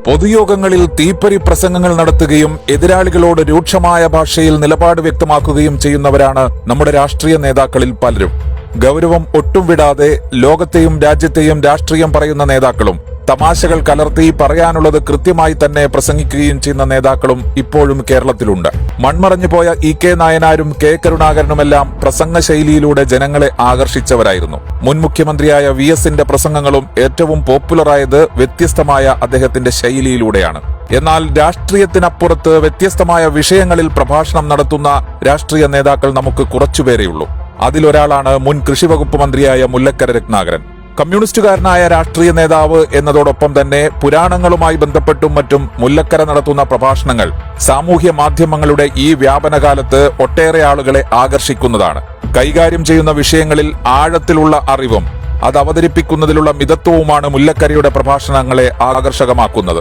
പൊതുയോഗങ്ങളിൽ തീപ്പൊരി പ്രസംഗങ്ങൾ നടത്തുകയും എതിരാളികളോട് രൂക്ഷമായ ഭാഷയിൽ നിലപാട് വ്യക്തമാക്കുകയും ചെയ്യുന്നവരാണ് നമ്മുടെ രാഷ്ട്രീയ നേതാക്കളിൽ പലരും. ഗൗരവം ഒട്ടും വിടാതെ ലോകത്തെയും രാജ്യത്തെയും രാഷ്ട്രീയം പറയുന്ന നേതാക്കളും തമാശകൾ കലർത്തി പറയാനുള്ളത് കൃത്യമായി തന്നെ പ്രസംഗിക്കുകയും ചെയ്യുന്ന നേതാക്കളും ഇപ്പോഴും കേരളത്തിലുണ്ട്. മൺമറഞ്ഞുപോയ ഇ കെ നായനാരും കെ കരുണാകരനുമെല്ലാം പ്രസംഗ ശൈലിയിലൂടെ ജനങ്ങളെ ആകർഷിച്ചവരായിരുന്നു. മുൻ മുഖ്യമന്ത്രിയായ വി എസിന്റെ പ്രസംഗങ്ങളും ഏറ്റവും പോപ്പുലറായത് വ്യത്യസ്തമായ അദ്ദേഹത്തിന്റെ ശൈലിയിലൂടെയാണ്. എന്നാൽ രാഷ്ട്രീയത്തിനപ്പുറത്ത് വ്യത്യസ്തമായ വിഷയങ്ങളിൽ പ്രഭാഷണം നടത്തുന്ന രാഷ്ട്രീയ നേതാക്കൾ നമുക്ക് കുറച്ചുപേരെയുള്ളൂ. അതിലൊരാളാണ് മുൻ കൃഷിവകുപ്പ് മന്ത്രിയായ മുല്ലക്കര രത്നാകരൻ. കമ്മ്യൂണിസ്റ്റുകാരനായ രാഷ്ട്രീയ നേതാവ് എന്നതോടൊപ്പം തന്നെ പുരാണങ്ങളുമായി ബന്ധപ്പെട്ടും മറ്റും മുല്ലക്കര നടത്തുന്ന പ്രഭാഷണങ്ങൾ സാമൂഹ്യ മാധ്യമങ്ങളുടെ ഈ വ്യാപനകാലത്ത് ഒട്ടേറെ ആളുകളെ ആകർഷിക്കുന്നതാണ്. കൈകാര്യം ചെയ്യുന്ന വിഷയങ്ങളിൽ ആഴത്തിലുള്ള അറിവും അത് അവതരിപ്പിക്കുന്നതിലുള്ള മിതത്വവുമാണ് മുല്ലക്കരയുടെ പ്രഭാഷണങ്ങളെ ആകർഷകമാക്കുന്നത്.